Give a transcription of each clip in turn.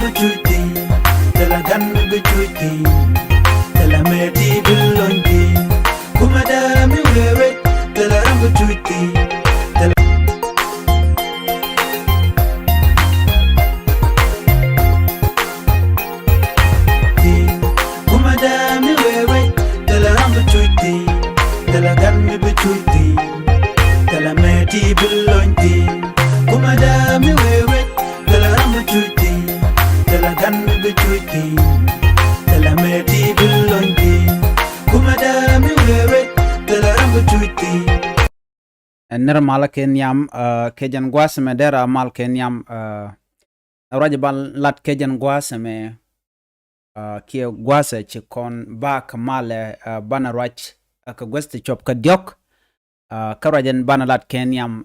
Bujuti, tela gan bujuti, tela meti bilonti, kumada mi wewe, tela bujuti, tela kumada mi wewe, tela bujuti, tela gan bujuti, tela meti bilonti, kumada mi wewe, tela bujuti. Tela gan bujuti, tela meti bilonti, kumada mi wewe, tela bujuti. Ner mal kenyam kejan guasme dera mal kenyam rajabal lat kejan guasme kia guasa chikon bak male bana rach ka gwesti chop ka diok karajan bana lat kenyam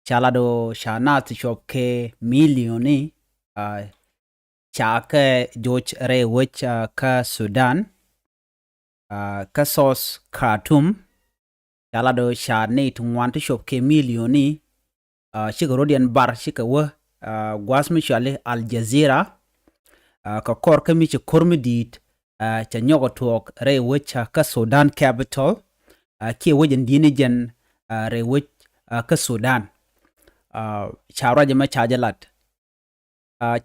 chalado shanat chop ke milioni chake jocrɛy wich ka Sudan ka sos Khartoum chalado shanat ngwan to shop ke milioni shigarodian bar shikawa gwasmi shale Al Jazeera ka kor ka mi kormidit cha nyogo tuɔɔk rɛy wich ka Sudan capital ki wajen dinijen rɛy wich ka Sudan chawraja ma chajalat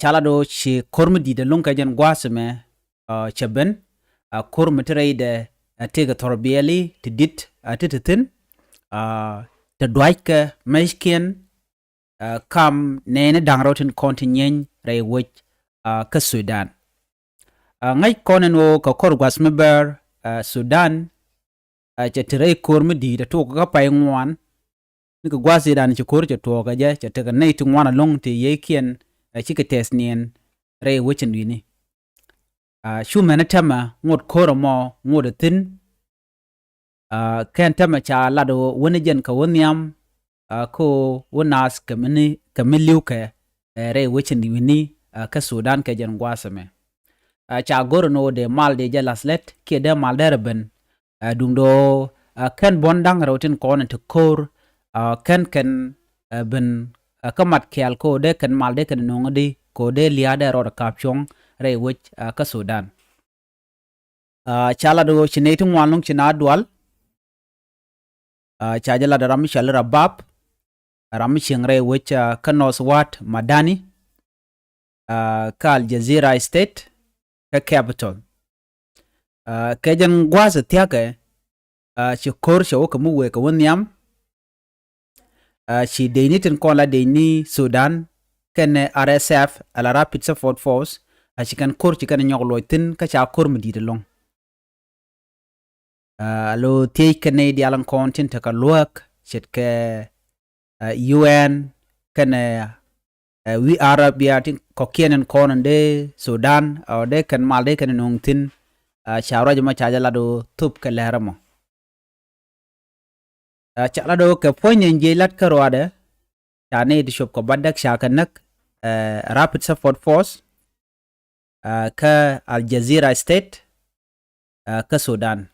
chalado shi kormidi de lunka jen gwasme chaben kormitrei de tega torbieli tidit tititin te dwaike meshkien kam nene dangrotin kontinyen rɛy wich ka Sudan ngay konen wo ka kor gwasme ber Sudan cha tirei kormidi de to ka pay ngwan ni ka gwasi dan chi kor cha to ka je cha tega nei tu ngwana long te yekien chika tesnien rɛy wichin wini shu mena tema ngot koro mo ngot tin ken tema cha lado woni jen ka woniam ko wonas kamiliuke rɛy wichin wini ka Sudan ke jen gwasame cha goro no de mal de jalaslet ke de mal derben dungdo ken bondang rotin kono to kor ken ben kamat kial ko de kan mal de kan nongdi ko de liade ro kapchong rɛy wich ka Sudan chala do chineti ngwanlong china dual chajala da ram shal rabab ram ching rɛy wich ka Noswat Madani ka Al Jazeera state ka capital kejan gwasa tiake chikor shawo kamu we ka wonyam shi deinitin kola deini Sudan ken RSF ala Rapid Support Force chikan kor chikan nyogloitin ka cha kor medide long lo tie kene di alan kontin ta ka luak chit ke UN ken we Arabia tin kokienen konan de Sudan o de kan mal de kan nongtin chawra jama chaja lado tup ke leramo chalado ke ponyen jelat karwade chane di shop ko badak shakanak Rapid Support Force ka Al Jazeera state ka Sudan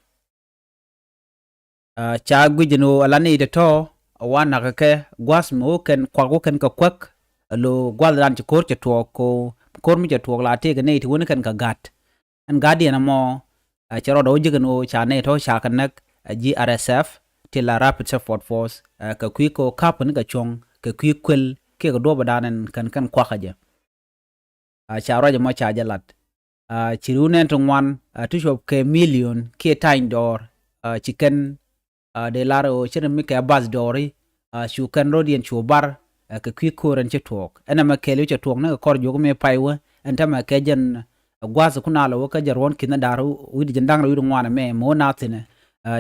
cha gwijino alani de to wana ke gwasmo ken kwago ken ka kwak lo gwaldan ci kor ci to ko kor mi ci to la te ne ti woni kan ka gat an guardian mo ci rodo jigano cha ne to shakanak GRSF tila Rapid Support Force ka kwiko kapun ga chong ka kwikwel ke ga doba danen kan kwakaje cha roje mo cha jalat ci runen to ngwan to shop ke million ke tain dor chicken de laro chiren mi ke bas dori shu kan rodien chu bar ka kwiko ran ci tok ana ma kele ci tok na kor jogo me paywa anta ma ke jen gwaza kuna lo ka jarwon kina daru widi jandang ru ngwana me mo natine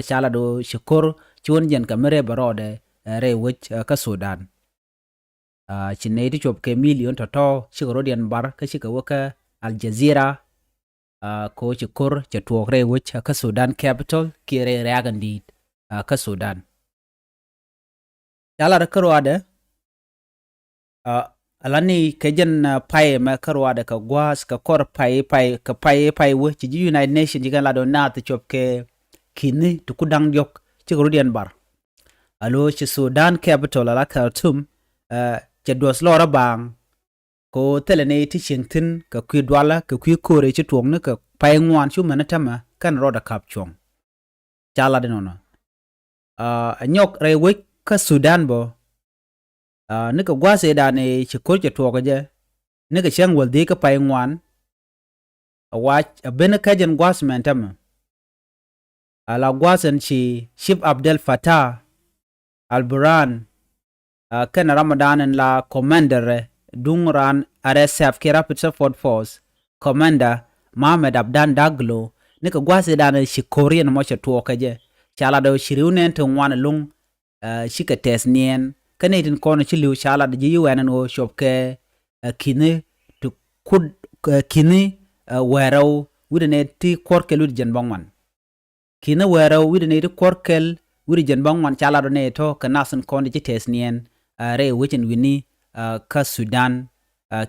chala do shukor chon jen kamere barode rɛy wich ka Sudan chinne ti chop ke million to shigorodian bar ka shika waka Al Jazeera ko chikor chatuok rɛy wich ka Sudan capital kire reagandit ka Sudan chala da karwade alani kejen paye ma karwade ka gwas ka kor paye wo chi United Nations jigan lado na ti chop ke kini tukudang diok chigorodian bar alo chi Sudan capital ala Khartoum che dos lora bang ko telene ti chingtin ka kwi dwala ka kwi kore chi tuong ne ka pai ngwan chu manatama kan roda kap chong chala de nono nyok re wik ka Sudan bo ne ka gwase da ne chi kol che tuoka je ne ka chang wal de ka pai ngwan awach abene ka jen gwas mentama ala gwasen chi Ship Abdel Fattah al-Burhan kan Ramadan la commander dungran RSF ke Rapid Support Force commander Mohamed Abdan Daglo ne ka gwase da ne shi Korean mo che tuoka je chala do shiriunen to wan lung shika tesnien kanetin kono chi liu chala de UN no shop ke kine to kud kine wero widene ti korkel wid jen bangwan kine wero widene ti korkel wid jen bangwan chala do ne to kanasen kono chi tesnien re wichin wini ka Sudan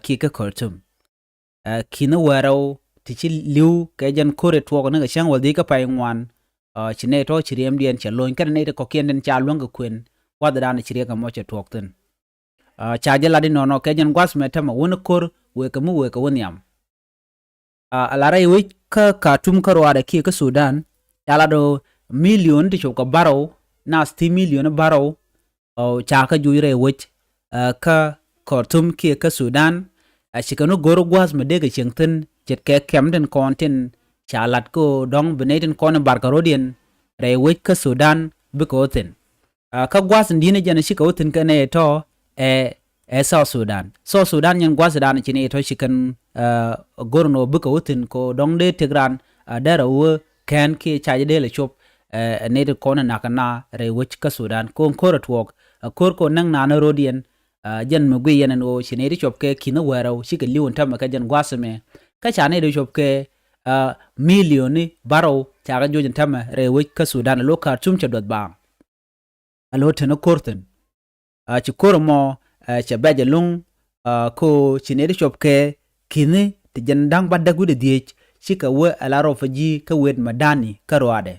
ki ka Khartoum kine wero ti chi liu ke jen kore tuoka ne ka chang wal di ka pai ngwan chine to chiriem dien chalon kan ne ko kien den chalwang ko kwen wada dan chire ka mo che tuokten chaje la din no ke jen gwas metama won kor we ka mu we ka won yam alara yi ka Khartoum ka roada ki ka Sudan yala do million ti ko baro na 60 million baro cha ka juire wich ka Khartoum ki ka Sudan chikano goro gwas mede ga chengten jet ke kemden kontin chalat ko dong beneden kon barkarodien re wich ka Sudan bikoten ka gwas ndine jana shika woten kane to South Sudan nyen gwas dan chine to shikan gorno bikoten ko dong de tigran dara wo kan ki chaje de le chop ne de kon nakana re wich ka Sudan ko korot wok kor ko nang na rodien jen mu gwi yenen o chine ri chop ke kina wero shika liwon tam ka jen gwas me ka chane de chop ke milioni baro chaga jojen tam re wich ka Sudan lo Khartoum cha dot bang alo tena korten ci kormo cha beje lung ko chineri chopke kine te jandang badda gude diech chika we alaro faji ka wed madani karwade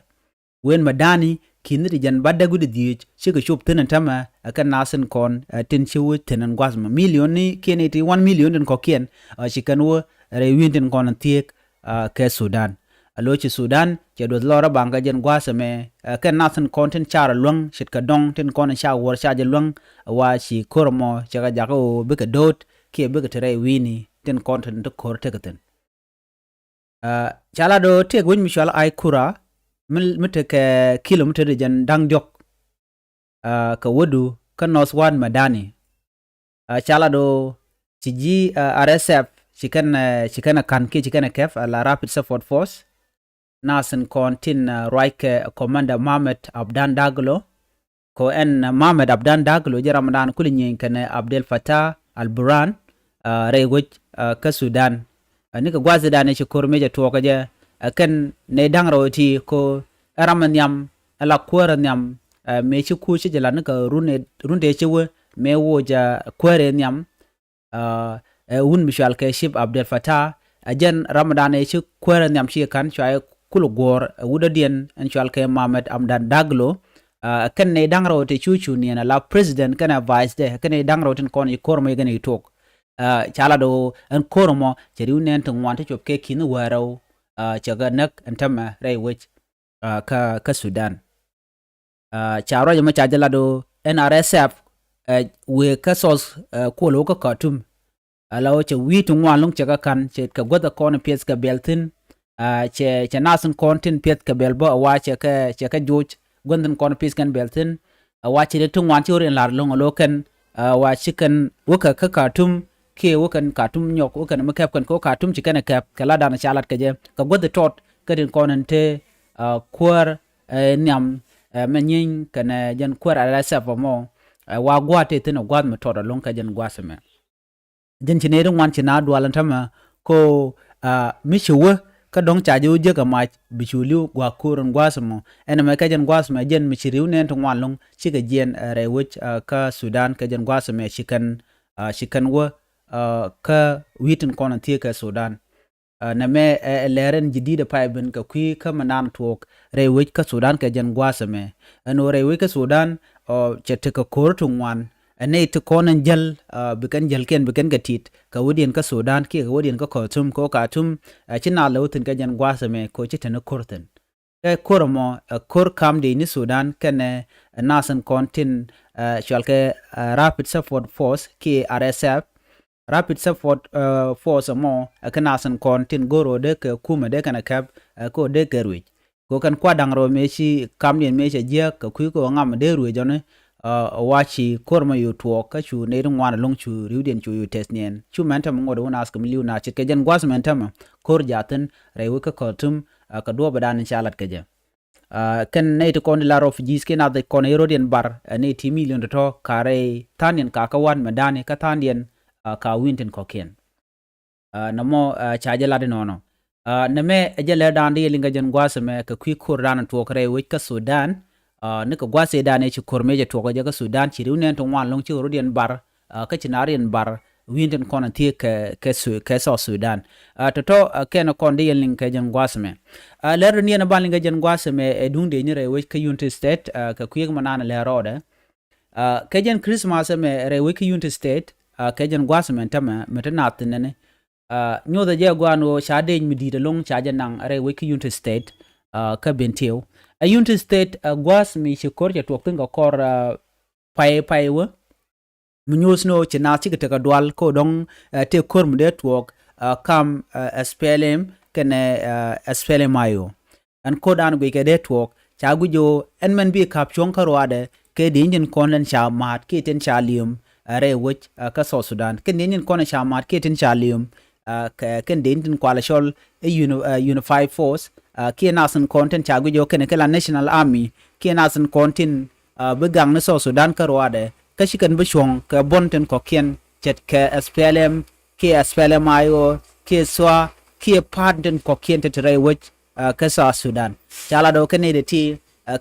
wen madani kine te jan badda gude diech chika chop tena tama akan nasen kon tin chiwu tenen gwasma milioni kene te 1 million den kokien chikan wo re winten kon tiek ke Sudan alo ci Sudan ci do lora banga jen gwasame ken nasen content char lung shit ka dong tin kon sha wor sha je lung wa ci kormo ci ga jago be ka dot ki be ka tere wini tin content to kor tekaten chala do te gun mishal ai kura mite ke kilometer jen dang jok ka wodu ka noswan madani chala do ci ji RSF chikan kan ki chikan kef la Rapid Support Force nasen kontin Raike commander Mohamed Abdan Daglo ko en Mohamed Abdan Daglo je Ramadan kulinyin kan Abdel Fattah al-Burhan rewoj ka Sudan ni ka gwazi da ne shi kormeje to ka je kan ne dang rawti ko ramanyam ala koranyam me shi ku shi jala ka runde shi we me woja koranyam un mishal ke Ship Abdel Fattah ajen Ramadan e shi koranyam shi kan chai kulu gor wuda dien en chal ke Mohamed Abdan Daglo kan ne dangro te chuchu ni na la president kana vice de kan ne dangro ten kon i kormo gane tok chala do en kormo cheriu nen to wante chop ke kinu waro chaga nak antama rai wich ka Sudan charo yama chajala do NRSF we ka sos ko lo ka Khartoum alawo che wi to ngwalung chaga kan che ka goda kon pies ka beltin che nasen kontin pet ka belbo awa che ka joj gonden kon pis kan beltin awa che de tungwan che oren lar long loken wa chicken woka ka Khartoum ke wokan Khartoum nyok wokan makap kan ko Khartoum chicken kap kala dana chalat ka je ka god tot ka den konen te köör nyam menyin kan jan köör ala safamo wa gwate teno gwad me tot long ka jan gwaseme jen chinere wan china dwalan tama ko mishuwe ka dong chaje uje ka mach bichuliu gwa kurun gwasmo ena me ka jen gwasme jen michiriu nen to walung chika jen rewich ka Sudan ka jen gwasme shikan wo ka witin konan tie ka Sudan na me leren jidida paiben ka kwi ka manan tok rewich ka Sudan ka jen gwasme eno rewich ka Sudan chete ka kortun wan ane to konan jal bikan jal ken bikan gatit ka wudien ka Sudan ki ka wudien ka Khartoum ko Khartoum china lautin ka jan gwasame ko chitana kurten ke kurmo kur kam de ni Sudan kene nasan kontin shalke rapid support force ki RSF rapid support force mo kanasan kontin goro de ke kuma de kana kap ko de kerwi ko kan kwadang ro mechi kam de mechi je ka ku ko ngam de ruwe jone wachi korma yu tuɔɔk ka chu ne ngwana long chu riuden chu yu tesnien chu mentam ngodo na ask miliu na chit ke jan gwas mentam kor jaten rewe ka Khartoum ka do badan inshallah ke je ken ne to kon la refugees ke na de kon erodian bar ne ti million to kare tanien ka ka wan medani ka tanien ka winten koken namo chaje la de nono ne me ejele dan de linga jan gwas me ka kwi kor ran to kare we ka Sudan ne ka gwase da ne ci kormeje to ga Sudan ci riunen to wan long ci rodian bar ka ci narien bar winden kono tie ke so Sudan to ken kon de yen ka jan gwasme ler ni na ban ga jan gwasme e dunde ni re we ka United State ka kuyeg manana le rode ka jan Christmas me re we ka United State ka jan gwasme tama metanat ne nyo da je gwano shade mi di de long cha jan re we ka United State ka bentio a United State gwas mi shikor ja tuok tinga kor pai we munyos no china chi ka dwal ko dong te kor mu de tuok kam SPLM kene SPLM ayo an ko dan be ke de tuok cha gujo en men bi kap chong karwade ke dinjin konlen cha mat ke ten cha lium re wich ka so Sudan ke dinjin kon cha mat ke ten cha lium ken dinjin kwala shol unified force ki nasan content chagu jo ken kala national army ki nasan content begang na so Sudan karwade kashikan bishong ka bonten ko kien jet ke SPLM ki SPLM ayo ki swa ki parten ko kien te tre wich ka sa Sudan chala do ken de ti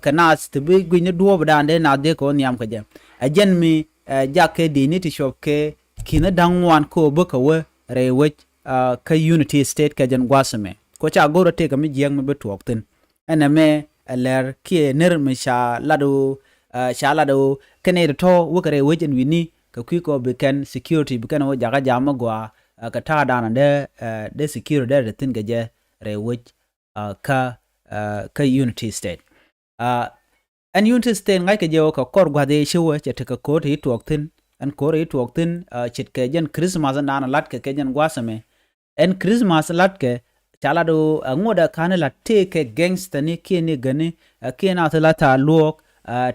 kanas te bi gwini duo bdan de na de ko nyam ka je ajen mi jakke de ni ti shop ke kina dangwan ko buka we re wich ka Unity State ka jan gwasame ko cha goro te ka mi jiang me betuok tin ene me ler ki ner me sha lado kene to wukare wejen wini ka kwi ko beken security beken wo jaga jama gwa ka ta dana de security de tin ga je re wich ka Unity State an Unity State ngai ka je ka kor gwa de shewa che te ka ko te tuok tin an ko re tuok tin chit ke jen Christmas dana lat ke jen gwasame en Christmas lat ke chala do ngoda kana la te ke gangster ni kini gani kina ta lata luok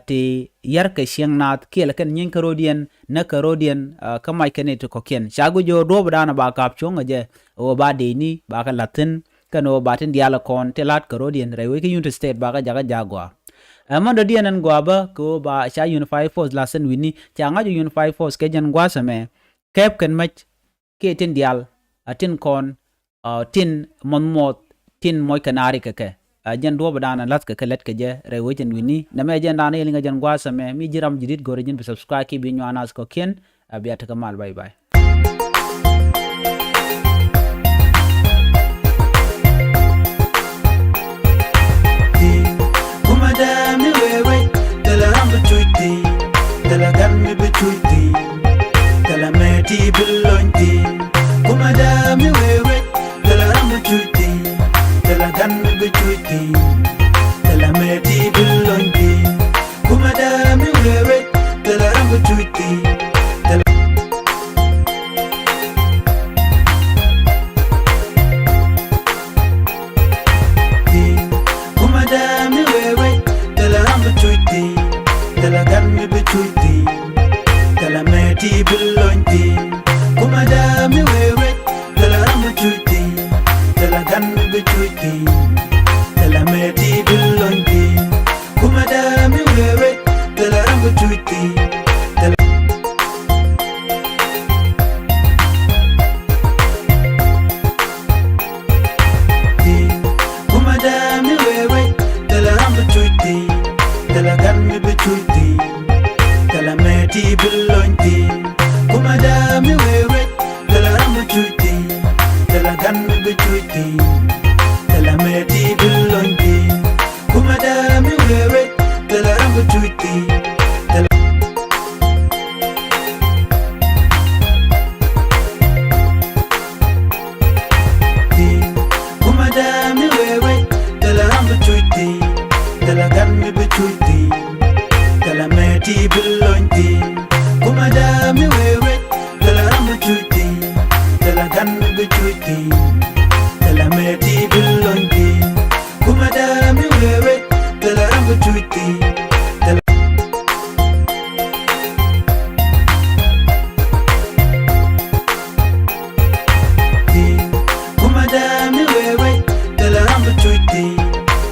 te yar ke siangnat kila kan nyin karodian na karodian kamai kene to koken shagu jo do bana ba kap chonga je o ba de ni ba ka latin kano batin diala kon te lat karodian rewe ke United State ba ka jaga jagwa amanda dianan gwaba ko ba sha unified force lasen wini changa jo unified force ke jan gwasame kep kan mach ke tin dial atin kon tin monmot tin moy kanari keke jen do badana lat ke let ke je rewe jen wini na me jen dana yelinga jen gwasame mi jiram jidit gore jen subscribe ki bi nyana ko ken abiata kamal bye bye Kumadami wewe tela hambu tuiti tela gammi betuiti tela meti belonti kumadami wewe tela hambu tuiti tela gammi betuiti tela meti belonti kumadami wewe tela hambu tuiti tela gan betuti tala meti bilonti kumada mi wewe tala ram betuti tala kumada mi wewe tala ram betuti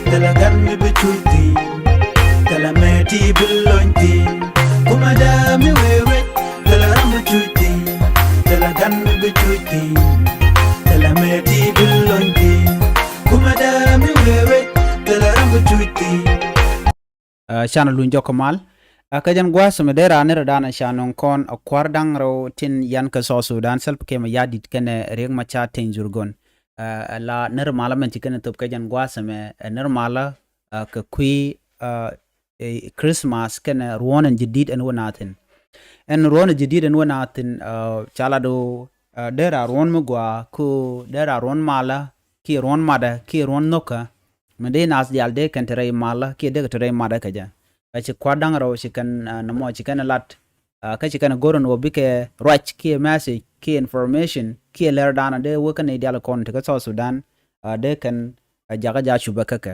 tala gan mi betuti tala meti bilonti kumada mi wewe tala ram betuti tala gan mi betuti tala meti bilonti kumada mi wewe tala ram betuti channel lun jokamal kajan gwa sumedera ne radana shanon kon akwar dangro tin yan ka so Sudan selp ke ma yadit kene reg ma cha tin jurgon la ner mala men tikene top kajan gwa sume ner mala ka kui Christmas kene ruonen jadid en wonatin en ruonen jadid en wonatin chala do dera ruon mugwa ku dera ruon mala ki ruon mada ki ruon noka mede nas dial de kan tere mala ki de tere mada kaja achi kwadang ro chikan namo chikan lat ka chikan goron obike rach ki message ki information ki ler dana de wokan dial kon te so Sudan de kan jaga ja shubaka ka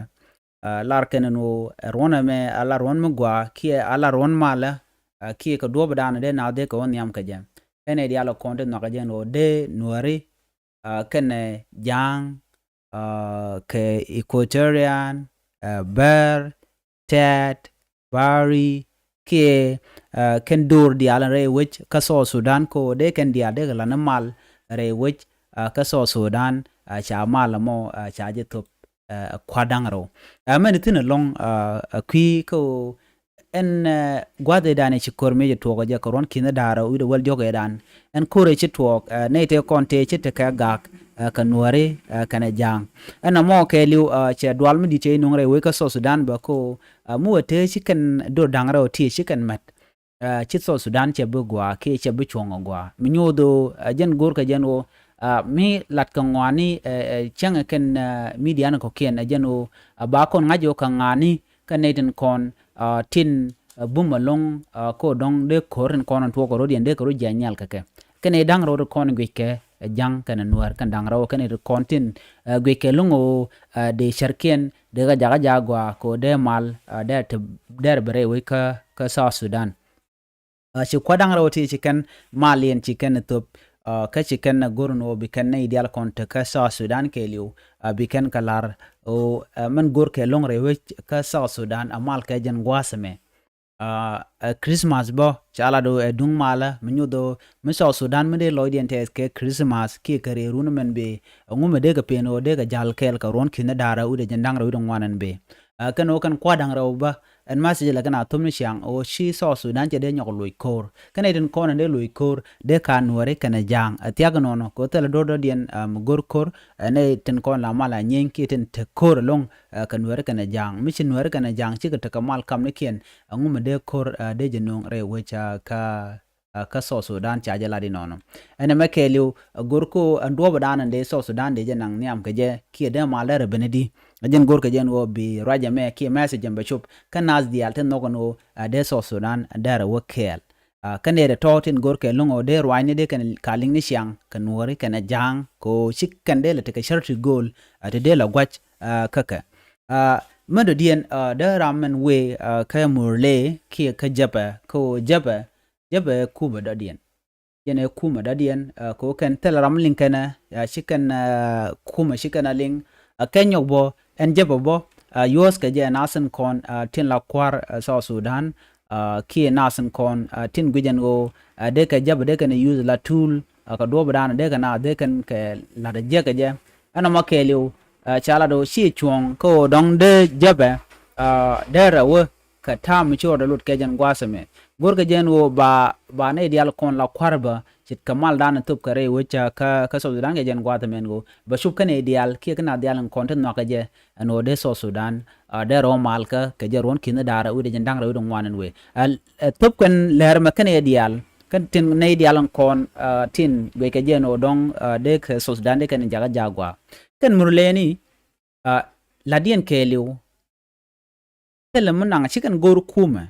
lar kan no rona me ala ron mugwa ki ala ron mala ki ka do dana de na de ko nyam kaja ene dial kon de no kaja no de nuari kan jang ke Equatorian, Bear, Ted, Bari, ke ken dur di alan re which kaso Sudan ko de ken dia de la namal re which kaso Sudan cha mal mo cha je top kwadang ro men tin long kwi ko en gwade dane ci korme je togo je koron kina dara ude wal joge dan en kore ci tok ne te konte ci te ka gak ka nuare kana jang en mo ke liu che dwal mi di che nungre we ka so Sudan ba ko mu te ci kan do dangro ti ci kan mat ci so Sudan che bu gwa ke che bu chongo gwa mi nyodo jen gor ka jen o mi lat ka ngwani changa ken media ko ken jen o ba kon ngajo ka ngani ka neten kon tin bumalong ko dong de koren konon to ko rodien de ko janyal kake kene dang ro kon gwike jang kana nuar kan dang ro kene kontin gwike lungo de sharkien de ga jaga jagwa ko de mal de der bere we ka sa Sudan ci kwadang ro ti chicken malien chicken top ka chicken gorno bikan ne ideal konta ka sa Sudan ke liu bikan kalar o man gor ke long re we ka sa Sudan amal ka jan gwasame Christmas bo chala do dung mala menyudo miso Sudan mede loidien te ke Christmas ki kare runu men be ngume de ga peno de ga jal kel ka ron kina dara ude jandang ro dong wanan be kano kan kwadang ro ba en message la kana tumni siang o shi so Sudan je de nyok loy kor kana den kono de loy kor de kan nuare kana jang atiaga nono ko tele do dien gor kor ne ten kon la mala nyen ki ten te kor long kan nuare kana jang mi chin nuare kana jang chi ka kamal kam ne kien ngume de kor de jenong re wecha ka so Sudan cha jala di nono ene makeliu gorko ando badan de so Sudan de jenang niam ke je ki de malere benedi ajen gorko jen wo bi raja me ki message mbe chup kanaz di alten nogono de so Sudan dara wokel kane de totin gorko lungo de rwani de kan kaling ni siang kan wori kan jang ko chikkan de le te sharti gol ate de la gwach kaka mado dien de ramen we ka murle ki ka japa ko japa kuba da dien yene kuma da dien ko kan teleram link kana shikan kuma shikan link kenyo bo en jebo bo yos ka je nasen kon tin la kwar so Sudan ki nasen kon tin gujen go de ka jaba de kan use la tool ka do badan de kana de kan ke la de je ka je ana makeliu chala do shi chuong ko dong de jaba de rawo ka tam cho da lut ke jan gwasame gorga jen wo ba ne dial kon la kwarba chit kamal dan tup kare wecha ka so Sudan ke jen gwata men go ba shup kane dial ki kana dial kon ten no ka je no de so Sudan de ro mal ka ke je ron kin dara u de jen dang ro dong wanen we tup kan ler ma kane dial kan tin ne dial kon tin we ke je no dong de ke so Sudan de kan jaga jagwa kan murleni la dien ke liu tele munang chikan gor kuma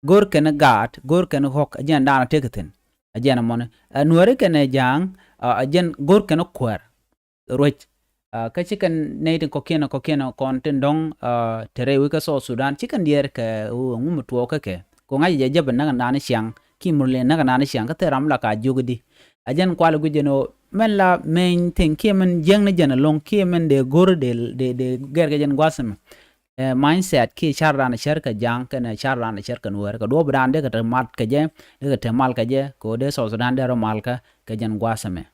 gor kene gat gor kene hok ajan dana teketin ajan mon nuare kene jang ajen gor kana köör roch ka chicken netin kokena konten dong tere wi ka so Sudan chicken dier ka ngum tuɔɔk ke ko ngai je jeb na na siang ki murle na na siang ka teram la ka jugdi ajen kwal gujeno men la men ten kemen jeng ne jena long kemen de gor de ger jen gwasem mindset ki charran sher ka jang kana charran sher kan wer ka do brande ka mat ka je ka te mal ka je ko de so Sudan de mal ka jen gwaseme